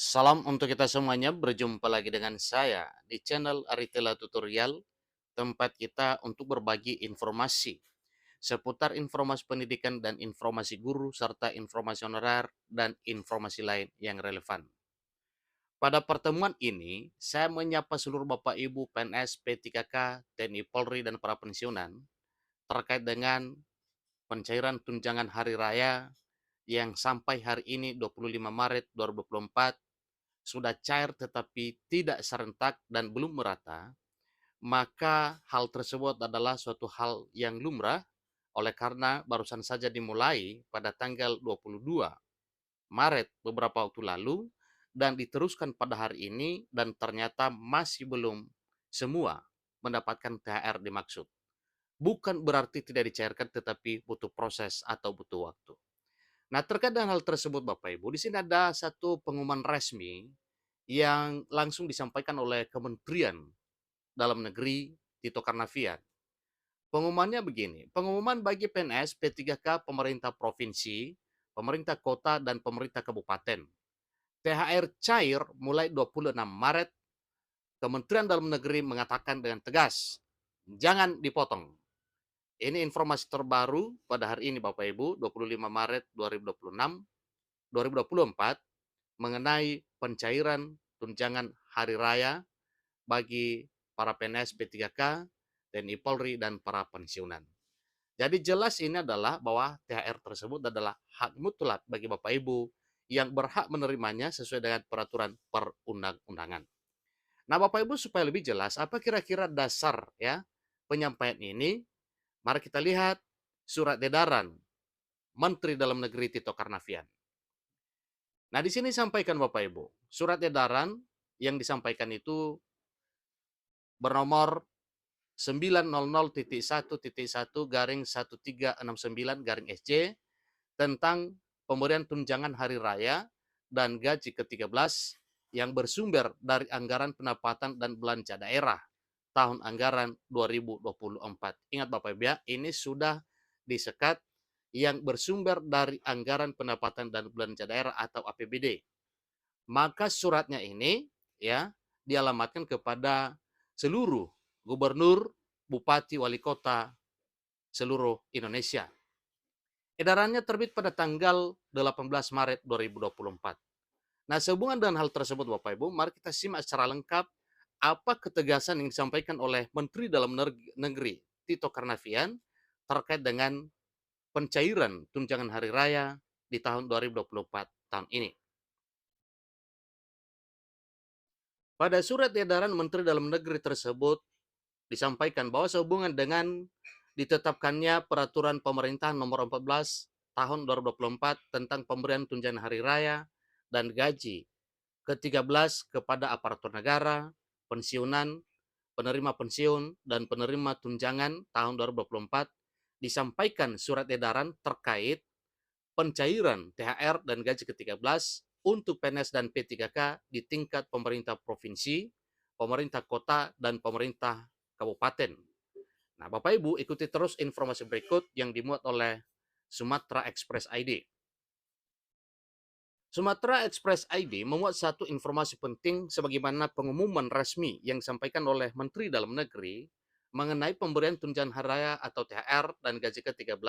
Salam untuk kita semuanya, berjumpa lagi dengan saya di channel Aritela Tutorial, tempat kita untuk berbagi informasi seputar informasi pendidikan dan informasi guru, serta informasi honorer dan informasi lain yang relevan. Pada pertemuan ini, saya menyapa seluruh Bapak Ibu PNS, P3K, TNI Polri, dan para pensiunan terkait dengan pencairan tunjangan hari raya yang sampai hari ini 25 Maret 2024 sudah cair tetapi tidak serentak dan belum merata, maka hal tersebut adalah suatu hal yang lumrah oleh karena barusan saja dimulai pada tanggal 22 Maret beberapa waktu lalu dan diteruskan pada hari ini dan ternyata masih belum semua mendapatkan THR dimaksud. Bukan berarti tidak dicairkan tetapi butuh proses atau butuh waktu. Nah, terkait dengan hal tersebut Bapak Ibu, di sini ada satu pengumuman resmi yang langsung disampaikan oleh Kementerian Dalam Negeri Tito Karnavian. Pengumumannya begini, pengumuman bagi PNS, P3K, pemerintah provinsi, pemerintah kota, dan pemerintah kabupaten. THR cair mulai 26 Maret, Kementerian Dalam Negeri mengatakan dengan tegas, jangan dipotong. Ini informasi terbaru pada hari ini Bapak Ibu, 25 Maret 2026, 2024, mengenai pencairan tunjangan hari raya bagi para PNS P3K, TNI Polri, dan para pensiunan. Jadi jelas ini adalah bahwa THR tersebut adalah hak mutlak bagi Bapak Ibu yang berhak menerimanya sesuai dengan peraturan perundang-undangan. Nah, Bapak Ibu supaya lebih jelas apa kira-kira dasar ya penyampaian ini, mari kita lihat surat edaran Menteri Dalam Negeri Tito Karnavian. Nah, di sini sampaikan Bapak Ibu, surat edaran yang disampaikan itu bernomor 900.1.1-1369-SC tentang pemberian tunjangan hari raya dan gaji ke-13 yang bersumber dari anggaran pendapatan dan belanja daerah tahun anggaran 2024. Ingat Bapak Ibu ya, ini sudah disekat yang bersumber dari anggaran pendapatan dan belanja daerah atau APBD. Maka suratnya ini ya dialamatkan kepada seluruh gubernur, bupati, wali kota seluruh Indonesia. Edarannya terbit pada tanggal 18 Maret 2024. Nah, sehubungan dengan hal tersebut Bapak Ibu, mari kita simak secara lengkap apa ketegasan yang disampaikan oleh Menteri Dalam Negeri Tito Karnavian terkait dengan pencairan tunjangan hari raya di tahun 2024 tahun ini. Pada surat edaran Menteri Dalam Negeri tersebut disampaikan bahwa sehubungan dengan ditetapkannya peraturan pemerintah nomor 14 tahun 2024 tentang pemberian tunjangan hari raya dan gaji ke-13 kepada aparatur negara, pensiunan, penerima pensiun, dan penerima tunjangan tahun 2024 disampaikan surat edaran terkait pencairan THR dan gaji ke-13 untuk PNS dan P3K di tingkat pemerintah provinsi, pemerintah kota, dan pemerintah kabupaten. Nah, Bapak Ibu ikuti terus informasi berikut yang dimuat oleh Sumatera Express ID. Sumatera Express ID memuat satu informasi penting sebagaimana pengumuman resmi yang disampaikan oleh Menteri Dalam Negeri mengenai pemberian tunjangan hari raya atau THR dan gaji ke-13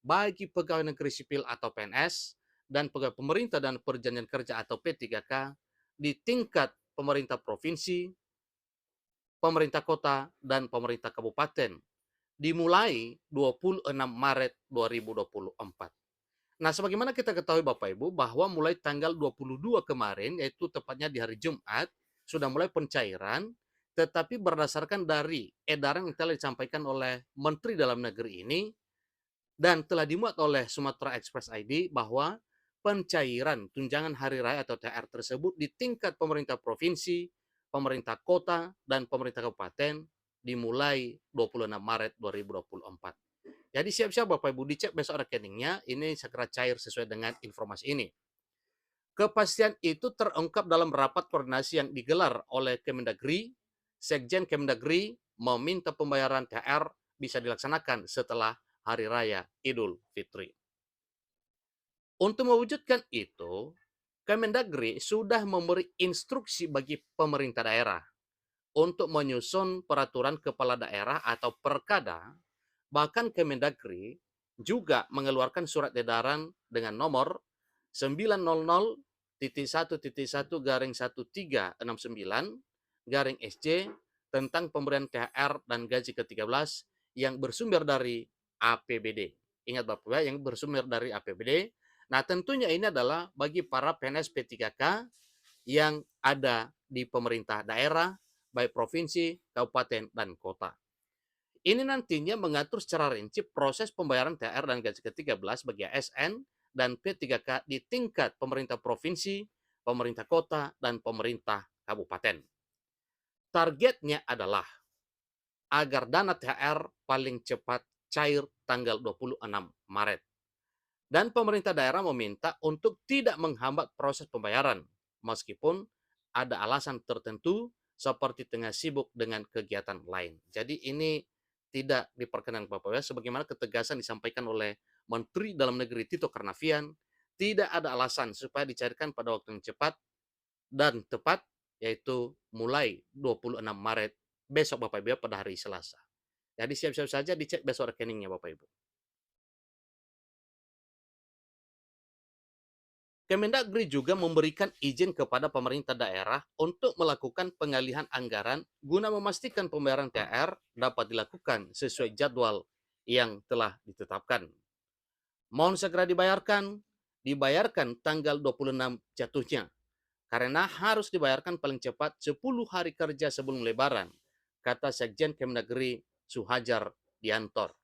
bagi pegawai negeri sipil atau PNS dan pegawai pemerintah dan perjanjian kerja atau P3K di tingkat pemerintah provinsi, pemerintah kota, dan pemerintah kabupaten dimulai 26 Maret 2024. Nah, sebagaimana kita ketahui Bapak Ibu bahwa mulai tanggal 22 kemarin, yaitu tepatnya di hari Jumat, sudah mulai pencairan, tetapi berdasarkan dari edaran yang telah disampaikan oleh Menteri Dalam Negeri ini, dan telah dimuat oleh Sumatera Express ID bahwa pencairan tunjangan hari raya atau THR tersebut di tingkat pemerintah provinsi, pemerintah kota, dan pemerintah kabupaten dimulai 26 Maret 2024. Jadi siap-siap Bapak Ibu dicek besok rekeningnya, ini segera cair sesuai dengan informasi ini. Kepastian itu terungkap dalam rapat koordinasi yang digelar oleh Kemendagri. Sekjen Kemendagri meminta pembayaran THR bisa dilaksanakan setelah Hari Raya Idul Fitri. Untuk mewujudkan itu, Kemendagri sudah memberi instruksi bagi pemerintah daerah untuk menyusun peraturan kepala daerah atau perkada. Bahkan Kemendagri juga mengeluarkan surat edaran dengan nomor 900.1.1/1369 tentang pemberian THR dan gaji ke-13 yang bersumber dari APBD. Ingat Bapak ya, yang bersumber dari APBD. Nah, tentunya ini adalah bagi para PNS P3K yang ada di pemerintah daerah, baik provinsi, kabupaten, dan kota. Ini nantinya mengatur secara rinci proses pembayaran THR dan gaji ke-13 bagi ASN dan P3K di tingkat pemerintah provinsi, pemerintah kota, dan pemerintah kabupaten. Targetnya adalah agar dana THR paling cepat cair tanggal 26 Maret. Dan pemerintah daerah meminta untuk tidak menghambat proses pembayaran, meskipun ada alasan tertentu seperti tengah sibuk dengan kegiatan lain. Jadi ini tidak diperkenankan Bapak ya, sebagaimana ketegasan disampaikan oleh Menteri Dalam Negeri Tito Karnavian, tidak ada alasan supaya dicairkan pada waktu yang cepat dan tepat, yaitu mulai 26 Maret besok Bapak Ibu pada hari Selasa. Jadi siap-siap saja dicek besok rekeningnya Bapak Ibu. Kemendagri juga memberikan izin kepada pemerintah daerah untuk melakukan pengalihan anggaran guna memastikan pembayaran THR dapat dilakukan sesuai jadwal yang telah ditetapkan. Mohon segera dibayarkan tanggal 26 jatuhnya, karena harus dibayarkan paling cepat 10 hari kerja sebelum Lebaran, kata Sekjen Kemendagri Suhajar Diantor.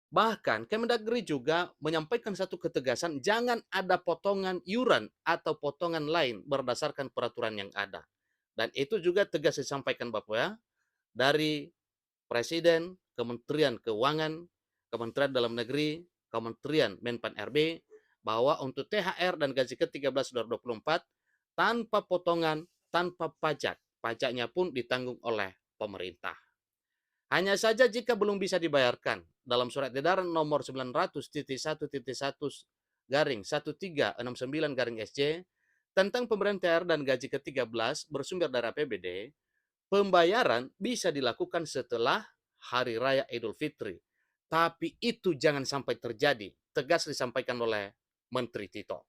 Bahkan Kemendagri juga menyampaikan satu ketegasan, jangan ada potongan iuran atau potongan lain berdasarkan peraturan yang ada. Dan itu juga tegas disampaikan Bapak ya, dari Presiden, Kementerian Keuangan, Kementerian Dalam Negeri, Kementerian Menpan RB, bahwa untuk THR dan gaji ke-13 2024 tanpa potongan, tanpa pajak, pajaknya pun ditanggung oleh pemerintah. Hanya saja jika belum bisa dibayarkan dalam surat edaran nomor 900.1.1/1369-SC tentang pemberian THR dan gaji ke-13 bersumber dari APBD, pembayaran bisa dilakukan setelah Hari Raya Idul Fitri. Tapi itu jangan sampai terjadi, tegas disampaikan oleh Menteri Tito.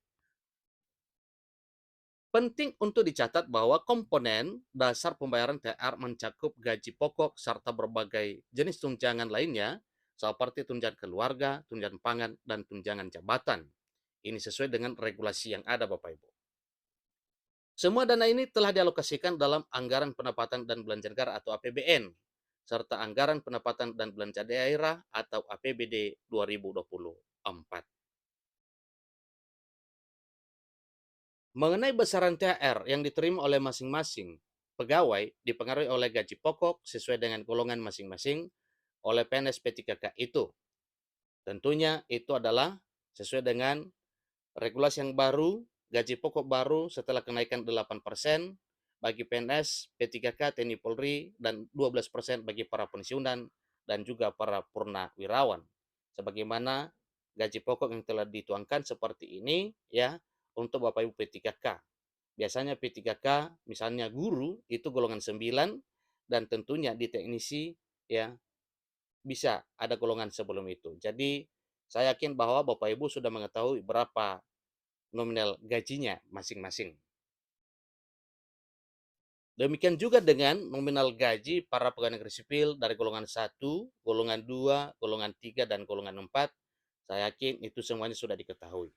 Penting untuk dicatat bahwa komponen dasar pembayaran THR mencakup gaji pokok serta berbagai jenis tunjangan lainnya seperti tunjangan keluarga, tunjangan pangan, dan tunjangan jabatan. Ini sesuai dengan regulasi yang ada Bapak Ibu. Semua dana ini telah dialokasikan dalam anggaran pendapatan dan belanja negara atau APBN, serta anggaran pendapatan dan belanja daerah atau APBD 2024. Mengenai besaran THR yang diterima oleh masing-masing pegawai dipengaruhi oleh gaji pokok sesuai dengan golongan masing-masing oleh PNS P3K itu. Tentunya itu adalah sesuai dengan regulasi yang baru, gaji pokok baru setelah kenaikan 8% bagi PNS, P3K, TNI Polri, dan 12% bagi para pensiunan dan juga para purnawirawan. Sebagaimana gaji pokok yang telah dituangkan seperti ini ya untuk Bapak Ibu P3K. Biasanya P3K misalnya guru itu golongan 9 dan tentunya di teknisi ya bisa ada golongan sebelum itu. Jadi saya yakin bahwa Bapak Ibu sudah mengetahui berapa nominal gajinya masing-masing. Demikian juga dengan nominal gaji para pegawai negeri sipil dari golongan 1, golongan 2, golongan 3, dan golongan 4. Saya yakin itu semuanya sudah diketahui.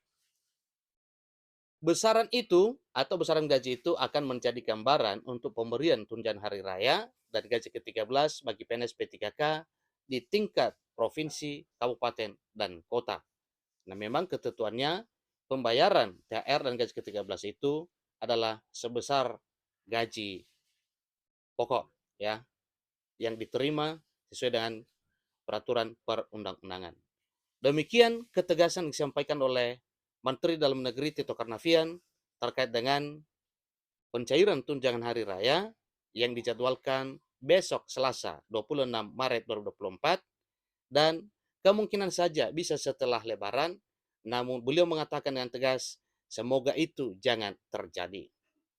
Besaran itu atau besaran gaji itu akan menjadi gambaran untuk pemberian tunjangan hari raya dan gaji ke-13 bagi PNS P3K di tingkat provinsi, kabupaten, dan kota. Nah, memang ketentuannya pembayaran THR dan gaji ke-13 itu adalah sebesar gaji pokok ya yang diterima sesuai dengan peraturan perundang-undangan. Demikian ketegasan disampaikan oleh Menteri Dalam Negeri Tito Karnavian terkait dengan pencairan tunjangan hari raya yang dijadwalkan besok Selasa 26 Maret 2024 dan kemungkinan saja bisa setelah Lebaran, namun beliau mengatakan dengan tegas Semoga itu jangan terjadi.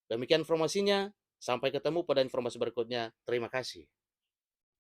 Demikian informasinya, sampai ketemu pada informasi berikutnya. Terima kasih.